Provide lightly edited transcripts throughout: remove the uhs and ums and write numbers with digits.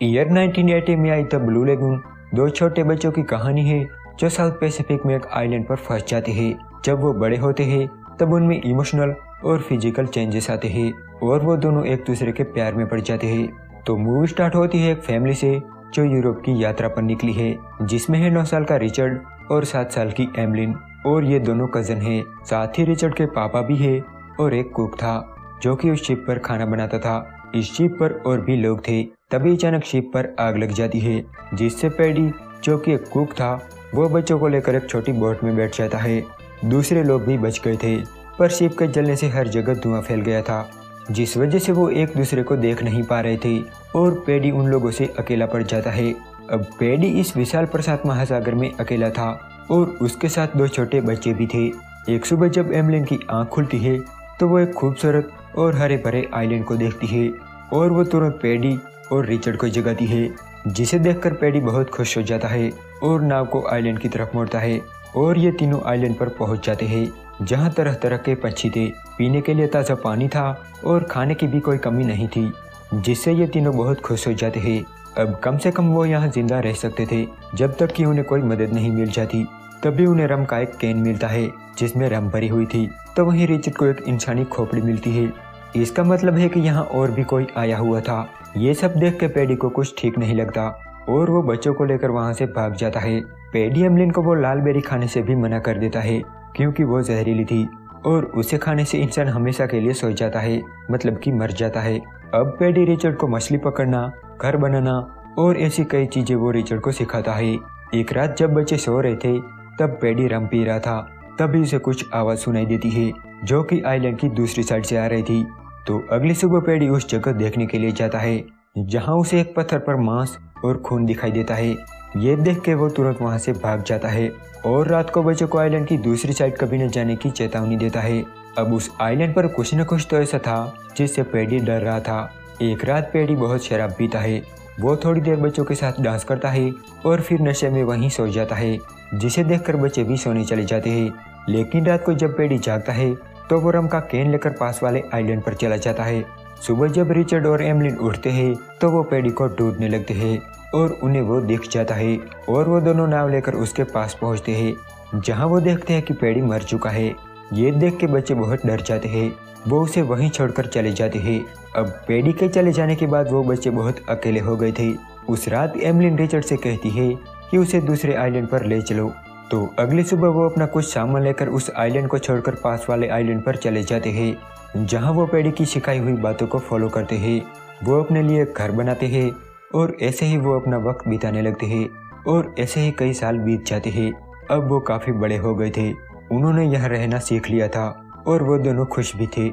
Year 1980 में I the blue lagoon दो छोटे बच्चों की कहानी है जो साउथ पैसिफिक में एक आइलैंड पर फंस जाते हैं। जब वो बड़े होते हैं तब उनमें इमोशनल और फिजिकल चेंजेस आते हैं और वो दोनों एक दूसरे के प्यार में पड़ जाते हैं। तो मूवी स्टार्ट होती है एक फैमिली से जो यूरोप की यात्रा पर निकली है, जिसमें है 9 साल का रिचर्ड और 7 साल की एमलिन, और ये दोनों कजन हैं। साथ ही रिचर्ड के पापा भी है और एक कुक था जो कि उस शिप पर खाना बनाता था। इस शिप पर और भी लोग थे। तभी अचानक शिप पर आग लग जाती है, जिससे पैडी जो कि एक कुक था वो बच्चों को लेकर एक छोटी बोट में बैठ जाता है। दूसरे लोग भी बच गए थे, पर शिप के जलने से हर जगह धुआं फैल गया था, जिस वजह से वो एक दूसरे को देख नहीं पा रहे थे और पैडी उन लोगों से अकेला पड़ जाता है। अब पैडी इस विशाल प्रशांत महासागर में अकेला था और उसके साथ 2 छोटे बच्चे भी थे। एक सुबह जब एमलिन की आंख खुलती है तो वो एक खूबसूरत और हरे भरे आइलैंड को देखती है और वो तुरंत पैडी और रिचर्ड को जगाती है, जिसे देखकर पैडी बहुत खुश हो जाता है और नाव को आइलैंड की तरफ मोड़ता है और ये तीनों आइलैंड पर पहुंच जाते हैं, जहां तरह तरह के पक्षी थे, पीने के लिए ताज़ा पानी था और खाने की भी कोई कमी नहीं थी, जिससे ये तीनों बहुत खुश हो जाते हैं। अब कम से कम वो यहाँ जिंदा रह सकते थे जब तक कि उन्हें कोई मदद नहीं मिल जाती। तभी उन्हें रम का एक कैन मिलता है जिसमें रम भरी हुई थी। तो वहीं रिचर्ड को एक इंसानी खोपड़ी मिलती है। इसका मतलब है कि यहाँ और भी कोई आया हुआ था। ये सब देख के पैडी को कुछ ठीक नहीं लगता और वो बच्चों को लेकर वहाँ से भाग जाता है। पैडी एमलिन को वो लाल बेरी खाने से भी मना कर देता है क्योंकि वो जहरीली थी और उसे खाने से इंसान हमेशा के लिए सो जाता है, मतलब कि मर जाता है। अब पैडी रिचर्ड को मछली पकड़ना, घर बनाना और ऐसी कई चीजें वो रिचर्ड को सिखाता है। एक रात जब बच्चे सो रहे थे तब पैडी रम पी रहा था। तभी उसे कुछ आवाज सुनाई देती है जो कि आइलैंड की दूसरी साइड से आ रही थी। तो अगली सुबह पैडी उस जगह देखने के लिए जाता है जहां उसे एक पत्थर पर मांस और खून दिखाई देता है। ये देख के वो तुरंत वहां से भाग जाता है और रात को बच्चों को आइलैंड की दूसरी साइड कभी न जाने की चेतावनी देता है। अब उस आइलैंड पर कुछ न कुछ तो ऐसा था जिससे पैडी डर रहा था। एक रात पैडी बहुत शराब पीता है। वो थोड़ी देर बच्चों के साथ डांस करता है और फिर नशे में वहीं सो जाता है, जिसे देखकर बच्चे भी सोने चले जाते हैं। लेकिन रात को जब पैडी जागता है तो वो रम का कैन लेकर पास वाले आइलैंड पर चला जाता है। सुबह जब रिचर्ड और एमलिन उठते हैं तो वो पैडी को ढूंढने लगते हैं और उन्हें वो दिख जाता है और वो दोनों नाव लेकर उसके पास पहुंचते हैं, जहां वो देखते हैं कि पैडी मर चुका है। ये देख के बच्चे बहुत डर जाते हैं। वो उसे वहीं छोड़कर चले जाते हैं। अब पैडी के चले जाने के बाद वो बच्चे बहुत अकेले हो गए थे। उस रात एमलिन रिचर्ड से कहती है कि उसे दूसरे आइलैंड पर ले चलो। तो अगली सुबह वो अपना कुछ सामान लेकर उस आइलैंड को छोड़कर पास वाले आइलैंड पर चले जाते हैं, जहां वो पैडी की सिखाई हुई बातों को फॉलो करते हैं। वो अपने लिए घर बनाते हैं और ऐसे ही वो अपना वक्त बिताने लगते हैं और ऐसे ही कई साल बीत जाते हैं। अब वो काफी बड़े हो गए थे। उन्होंने यहाँ रहना सीख लिया था और वो दोनों खुश भी थे।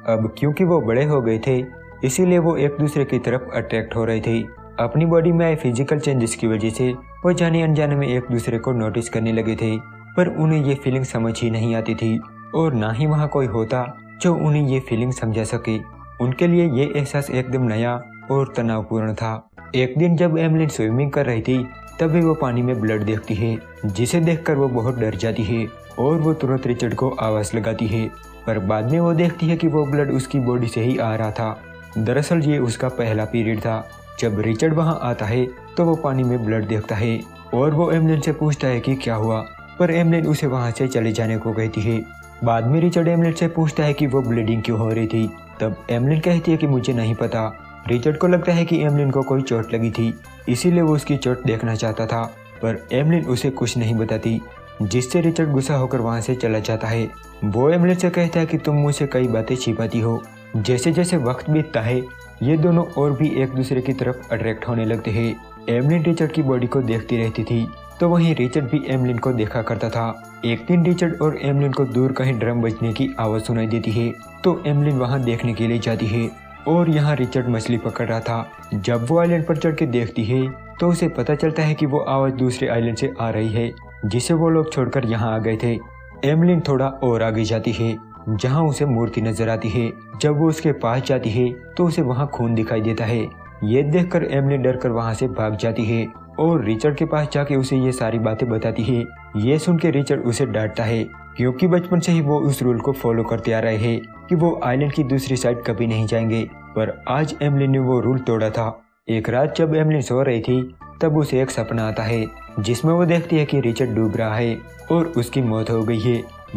अब क्योंकि वो बड़े हो गए थे इसीलिए वो एक दूसरे की तरफ अट्रैक्ट हो रहे थे। अपनी बॉडी में आए फिजिकल चेंजेस की वजह से वो जाने अनजाने में एक दूसरे को नोटिस करने लगे थे, पर उन्हें ये फीलिंग समझ ही नहीं आती थी और ना ही वहाँ कोई होता जो उन्हें ये फीलिंग समझा सके। उनके लिए ये एहसास एकदम नया और तनावपूर्ण था। एक दिन जब एमलिन स्विमिंग कर रही थी तभी वो पानी में ब्लड देखती है, जिसे देखकर वो बहुत डर जाती है और वो तुरंत रिचर्ड को आवाज लगाती है, पर बाद में वो देखती है कि वो ब्लड उसकी बॉडी से ही आ रहा था। दरअसल ये उसका पहला पीरियड था। जब रिचर्ड वहां आता है तो वो पानी में ब्लड देखता है और वो एमलिन से पूछता है कि क्या हुआ, पर एमलिन उसे वहां से चले जाने को कहती है। बाद में रिचर्ड एमलिन से पूछता है कि वो ब्लीडिंग क्यों हो रही थी। तब एमलिन कहती है कि मुझे नहीं पता। रिचर्ड को लगता है कि एमलिन को कोई चोट लगी थी, इसीलिए वो उसकी चोट देखना चाहता था, पर एमलिन उसे कुछ नहीं बताती, जिससे रिचर्ड गुस्सा होकर वहां से चला जाता है। वो एमलिन से कहता है कि तुम मुझसे कई बातें छिपाती हो। जैसे जैसे वक्त बीतता है ये दोनों और भी एक दूसरे की तरफ अट्रैक्ट होने लगते हैं। एमलिन रिचर्ड की बॉडी को देखती रहती थी तो वहीं रिचर्ड भी एमलिन को देखा करता था। एक दिन रिचर्ड और एमलिन को दूर कहीं ड्रम बजने की आवाज सुनाई देती है तो एमलिन वहां देखने के लिए जाती है और यहाँ रिचर्ड मछली पकड़ रहा था। जब वो आइलैंड पर चढ़ के देखती है तो उसे पता चलता है कि वो आवाज दूसरे आइलैंड से आ रही है, जिसे वो लोग छोड़कर यहाँ आ गए थे। एमलिन थोड़ा और आगे जाती है जहाँ उसे मूर्ति नजर आती है। जब वो उसके पास जाती है तो उसे वहाँ खून दिखाई देता है। ये देखकर एमलिन डर कर वहाँ से भाग जाती है और रिचर्ड के पास जाके उसे ये सारी बातें बताती है। ये सुन के रिचर्ड उसे डांटता है क्योंकि बचपन से ही वो उस रूल को फॉलो करते आ रहे हैं कि वो आइलैंड की दूसरी साइड कभी नहीं जाएंगे, पर आज एमलिन ने वो रूल तोड़ा था एक रात जब एमलिन सो रही थी तब उसे एक सपना आता है जिसमें वो देखती है कि रिचर्ड डूब रहा है और उसकी मौत हो गई है।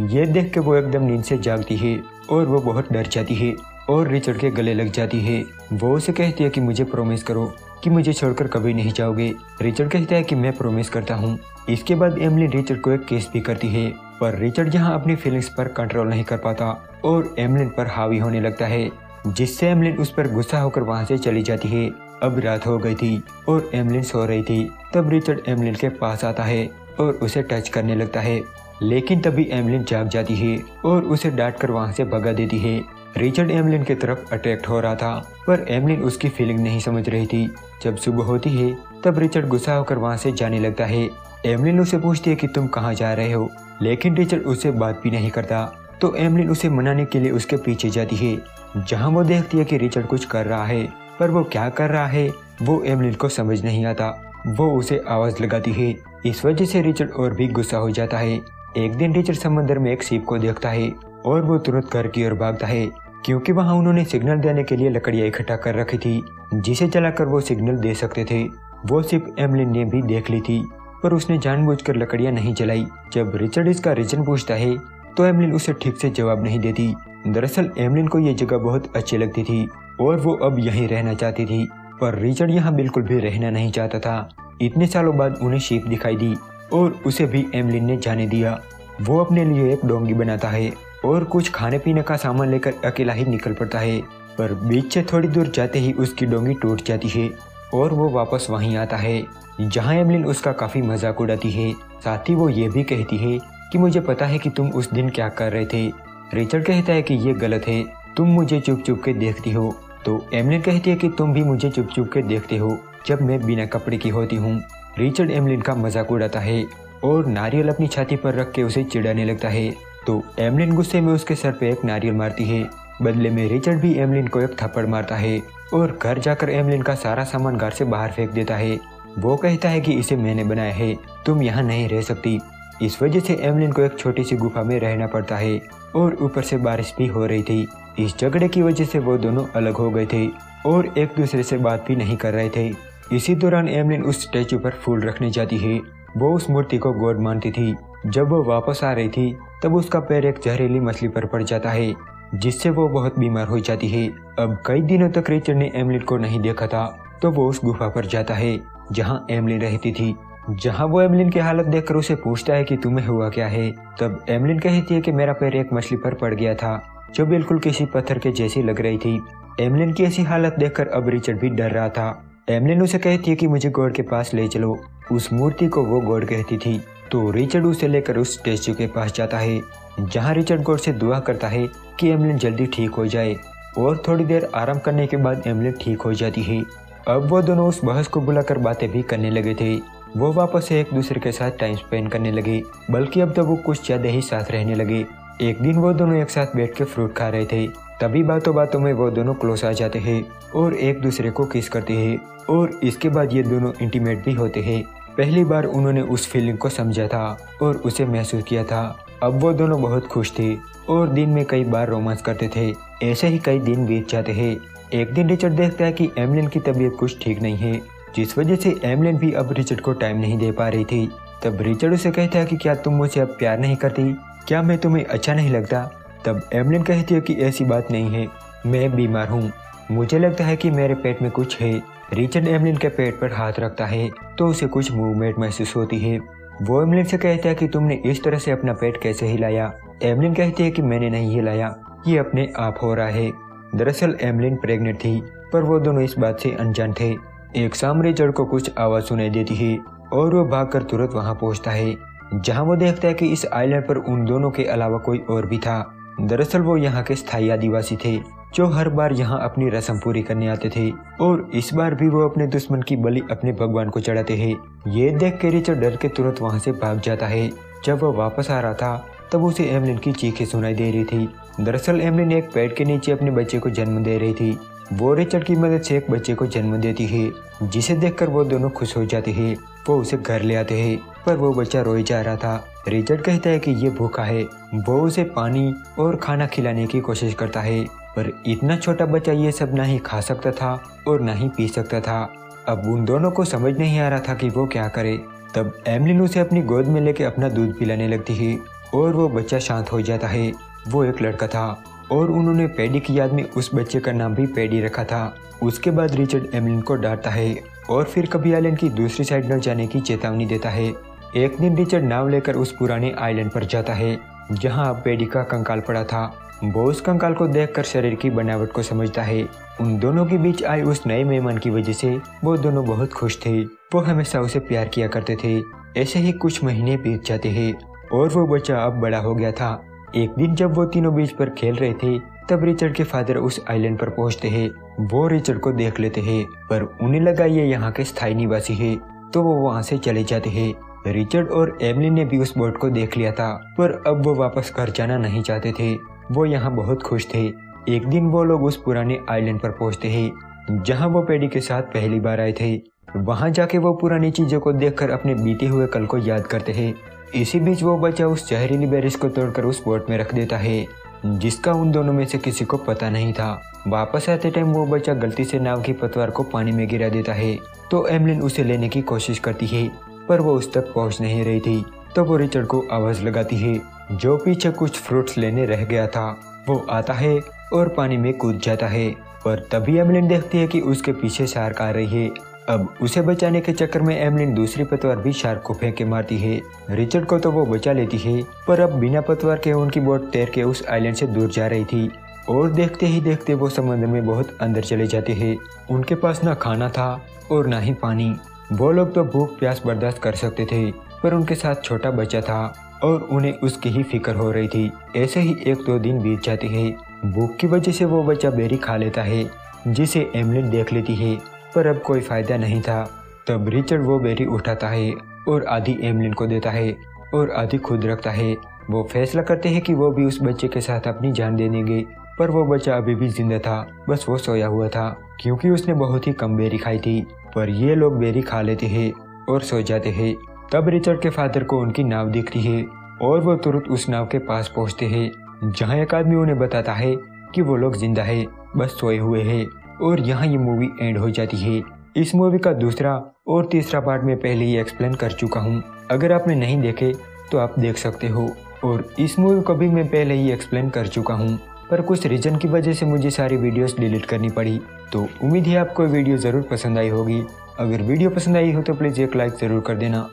ये देख के वो एकदम नींद से जागती है और वो बहुत डर जाती है और रिचर्ड के गले लग जाती है। वो उसे कहती है कि मुझे प्रॉमिस करो कि मुझे छोड़कर कभी नहीं जाओगे। रिचर्ड कहता है कि मैं प्रॉमिस करता हूँ। इसके बाद एमलिन रिचर्ड को एक किस भी करती है, पर रिचर्ड यहाँ अपनी फीलिंग्स पर कंट्रोल नहीं कर पाता और एमलिन पर हावी होने लगता है, जिससे एमलिन उस पर गुस्सा होकर वहाँ से चली जाती है। अब रात हो गई थी और एमलिन सो रही थी। तब रिचर्ड एमलिन के पास आता है और उसे टच करने लगता है, लेकिन तभी एमलिन जाग जाती है और उसे डांट कर वहाँ से भगा देती है। रिचर्ड एमलिन की तरफ अट्रैक्ट हो रहा था, पर एमलिन उसकी फीलिंग नहीं समझ रही थी। जब सुबह होती है तब रिचर्ड गुस्सा होकर वहाँ से जाने लगता है। एमलिन उसे पूछती है कि तुम कहाँ जा रहे हो, लेकिन रिचर्ड उससे बात भी नहीं करता। तो एमलिन उसे मनाने के लिए उसके पीछे जाती है, जहाँ वो देखती है कि रिचर्ड कुछ कर रहा है, पर वो क्या कर रहा है वो एमलिन को समझ नहीं आता। वो उसे आवाज लगाती है। इस वजह से रिचर्ड और भी गुस्सा हो जाता है। एक दिन रिचर्ड समंदर में एक शिप को देखता है और वो तुरंत घर की ओर भागता है, क्योंकि वहाँ उन्होंने सिग्नल देने के लिए लकड़ियाँ इकट्ठा कर रखी थी, जिसे जलाकर वो सिग्नल दे सकते थे। वो शिप एमलिन ने भी देख ली थी, पर उसने जानबूझकर लकड़ियाँ नहीं जलाई। जब रिचर्ड इसका रीजन पूछता है तो एमलिन उसे ठीक से जवाब नहीं देती। दरअसल एमलिन को ये जगह बहुत अच्छी लगती थी और वो अब यहीं रहना चाहती थी, पर रिचर्ड यहाँ बिल्कुल भी रहना नहीं चाहता था। इतने सालों बाद उन्हें शिप दिखाई दी और उसे भी एमलिन ने जाने दिया। वो अपने लिए एक डोंगी बनाता है और कुछ खाने पीने का सामान लेकर अकेला ही निकल पड़ता है, पर बीच से थोड़ी दूर जाते ही उसकी डोंगी टूट जाती है और वो वापस वहीं आता है, जहाँ एमलिन उसका काफी मजाक उड़ाती है। साथ ही वो ये भी कहती है कि मुझे पता है कि तुम उस दिन क्या कर रहे थे। रिचर्ड कहता है कि ये गलत है, तुम मुझे चुप चुप के देखती हो। तो एमलिन कहती है कि तुम भी मुझे चुप चुप के देखते हो जब मैं बिना कपड़े की होती हूँ। रिचर्ड एमलिन का मजाक उड़ाता है और नारियल अपनी छाती पर रख के उसे चिढ़ाने लगता है। तो एमलिन गुस्से में उसके सर पे एक नारियल मारती है। बदले में रिचर्ड भी एमलिन को एक थप्पड़ मारता है और घर जाकर एमलिन का सारा सामान घर से बाहर फेंक देता है। वो कहता है कि इसे मैंने बनाया है, तुम यहाँ नहीं रह सकती। इस वजह से एमलिन को एक छोटी सी गुफा में रहना पड़ता है और ऊपर से बारिश भी हो रही थी। इस झगड़े की वजह से वो दोनों अलग हो गए थे और एक दूसरे से बात भी नहीं कर रहे थे। इसी दौरान एमलिन उस स्टैचू पर फूल रखने जाती है। वो उस मूर्ति को गॉड मानती थी। जब वो वापस आ रही थी तब उसका पैर एक जहरीली मछली पर पड़ जाता है, जिससे वो बहुत बीमार हो जाती है। अब कई दिनों तक रिचर्ड ने एमलिन को नहीं देखा था, तो वो उस गुफा पर जाता है जहाँ एमलिन रहती थी, जहाँ वो एमलिन की हालत देखकर उसे पूछता है कि तुम्हें हुआ क्या है। तब एमलिन कहती है कि मेरा पैर एक मछली पर पड़ गया था जो बिल्कुल किसी पत्थर के जैसी लग रही थी। एमलिन की ऐसी हालत देखकर अब रिचर्ड भी डर रहा था। एमलिन उसे कहती है कि मुझे गॉड के पास ले चलो। उस मूर्ति को वो गॉड कहती थी। तो रिचर्ड उसे लेकर उस स्टैचू के पास जाता है, जहाँ रिचर्ड गॉड से दुआ करता है कि एमलिन जल्दी ठीक हो जाए। और थोड़ी देर आराम करने के बाद एमलिन ठीक हो जाती है। अब वो दोनों उस बहस को बुलाकर बातें भी करने लगे थे। वो वापस से एक दूसरे के साथ टाइम स्पेंड करने लगे, बल्कि अब तो वो कुछ ज्यादा ही साथ रहने लगे। एक दिन वो दोनों एक साथ बैठ के फ्रूट खा रहे थे। तभी बातों बातों में वो दोनों क्लोज आ जाते हैं और एक दूसरे को किस करते हैं और इसके बाद ये दोनों इंटीमेट भी होते हैं। पहली बार उन्होंने उस फीलिंग को समझा था और उसे महसूस किया था। अब वो दोनों बहुत खुश थे और दिन में कई बार रोमांस करते थे। ऐसे ही कई दिन बीत जाते हैं। एक दिन रिचर्ड देखता है कि एमलिन की तबीयत कुछ ठीक नहीं है, जिस वजह से एमलिन भी अब रिचर्ड को टाइम नहीं दे पा रही थी। तब रिचर्ड उसे कहता है कि क्या तुम मुझे अब प्यार नहीं करती, क्या मैं तुम्हें अच्छा नहीं लगता। तब एमलिन कहती है कि ऐसी बात नहीं है, मैं बीमार हूँ, मुझे लगता है कि मेरे पेट में कुछ है। रिचर्ड एमलिन के पेट पर हाथ रखता है तो उसे कुछ मूवमेंट महसूस होती है। वो एमलिन से कहता है कि तुमने इस तरह से अपना पेट कैसे हिलाया। एमलिन कहती है कि मैंने नहीं हिलाया, ये अपने आप हो रहा है। दरअसल एमलिन प्रेग्नेंट थी, पर वो दोनों इस बात से अनजान थे। एक शाम रिचर्ड को कुछ आवाज सुनाई देती है और वो भागकर तुरंत वहां पहुंचता है, जहां वो देखता है कि इस आइलैंड पर उन दोनों के अलावा कोई और भी था। दरअसल वो यहाँ के स्थायी आदिवासी थे जो हर बार यहाँ अपनी रस्म पूरी करने आते थे और इस बार भी वो अपने दुश्मन की बलि अपने भगवान को चढ़ाते हैं। ये देख के रिचर्ड डर के तुरंत वहाँ से भाग जाता है। जब वो वापस आ रहा था तब उसे एमलिन की चीखें सुनाई दे रही थी। दरअसल एमलिन एक पेड़ के नीचे अपने बच्चे को जन्म दे रही थी। वो रिचर्ड की मदद से एक बच्चे को जन्म देती है, जिसे देखकर वो दोनों खुश हो जाते हैं। वो उसे घर ले आते हैं, पर वो बच्चा रोए जा रहा था। रिचर्ड कहता है कि ये भूखा है। वो उसे पानी और खाना खिलाने की कोशिश करता है, पर इतना छोटा बच्चा ये सब ना ही खा सकता था और ना ही पी सकता था। अब उन दोनों को समझ नहीं आ रहा था कि वो क्या करे। तब एमलिन उसे अपनी गोद में लेके अपना दूध पिलाने लगती है और वो बच्चा शांत हो जाता है। वो एक लड़का था और उन्होंने पैडी की याद में उस बच्चे का नाम भी पैडी रखा था। उसके बाद रिचर्ड एमलिन को डांटता है और फिर कभी आइलैंड की दूसरी साइड न जाने की चेतावनी देता है। एक दिन रिचर्ड नाव लेकर उस पुराने आइलैंड पर जाता है जहां पैडी का कंकाल पड़ा था। वो उस कंकाल को देखकर शरीर की बनावट को समझता है। उन दोनों के बीच आए उस नए मेहमान की वजह से वो दोनों बहुत खुश थे। वो हमेशा उसे प्यार किया करते थे। ऐसे ही कुछ महीने बीत जाते हैं और वो बच्चा अब बड़ा हो गया था। एक दिन जब वो तीनों बीच पर खेल रहे थे तब रिचर्ड के फादर उस आइलैंड पर पहुंचते हैं। वो रिचर्ड को देख लेते हैं पर उन्हें लगा ये यहाँ के स्थायी निवासी है तो वो वहाँ से चले जाते हैं। रिचर्ड और एमलिन ने भी उस बोट को देख लिया था पर अब वो वापस घर जाना नहीं चाहते थे। वो यहाँ बहुत खुश थे। एक दिन वो लोग उस पुराने आइलैंड पर पहुंचते हैं जहाँ वो पैडी के साथ पहली बार आए थे। वहाँ जाके वो पुरानी चीजों को देखकर अपने बीते हुए कल को याद करते हैं। इसी बीच वो बच्चा उस जहरीली बेरिस को तोड़कर उस बोट में रख देता है जिसका उन दोनों में से किसी को पता नहीं था। वापस आते टाइम वो बच्चा गलती से नाव की पतवार को पानी में गिरा देता है तो एमलिन उसे लेने की कोशिश करती है पर वो उस तक पहुंच नहीं रही थी। तो वो रिचर्ड को आवाज लगाती है जो पीछे कुछ फ्रूट्स लेने रह गया था। वो आता है और पानी में कूद जाता है पर तभी एमलिन देखती है कि उसके पीछे शार्क आ रही है। अब उसे बचाने के चक्कर में एमलिन दूसरी पतवार भी शार्क को फेंक के मारती है। रिचर्ड को तो वो बचा लेती है पर अब बिना पतवार के उनकी बोट तैर के उस आइलैंड से दूर जा रही थी और देखते ही देखते वो समुद्र में बहुत अंदर चले जाते हैं। उनके पास ना खाना था और ना ही पानी। वो लोग तो भूख प्यास बर्दाश्त कर सकते थे पर उनके साथ छोटा बच्चा था और उन्हें उसकी ही फिक्र हो रही थी। ऐसे ही 1-2 दिन बीत जाते हैं। भूख की वजह से वो बच्चा बेरी खा लेता है जिसे एमलिन देख लेती है पर अब कोई फायदा नहीं था। तब रिचर्ड वो बेरी उठाता है और आधी एमलिन को देता है और आधी खुद रखता है। वो फैसला करते हैं कि वो भी उस बच्चे के साथ अपनी जान दे देंगे पर वो बच्चा अभी भी जिंदा था, बस वो सोया हुआ था क्योंकि उसने बहुत ही कम बेरी खाई थी। पर ये लोग बेरी खा लेते हैं और सो जाते हैं। तब रिचर्ड के फादर को उनकी नाव दिखती है और वो तुरंत उस नाव के पास पहुंचते हैं जहां एक आदमी उन्हें बताता है कि वो लोग जिंदा है, बस सोए हुए हैं। और यहाँ ये मूवी एंड हो जाती है। इस मूवी का दूसरा और तीसरा पार्ट में पहले ही एक्सप्लेन कर चुका हूँ। अगर आपने नहीं देखे तो आप देख सकते हो। और इस मूवी को भी मैं पहले ही एक्सप्लेन कर चुका हूँ पर कुछ रीजन की वजह से मुझे सारी वीडियोस डिलीट करनी पड़ी। तो उम्मीद है आपको वीडियो ज़रूर पसंद आई होगी। अगर वीडियो पसंद आई हो तो प्लीज़ एक लाइक ज़रूर कर देना।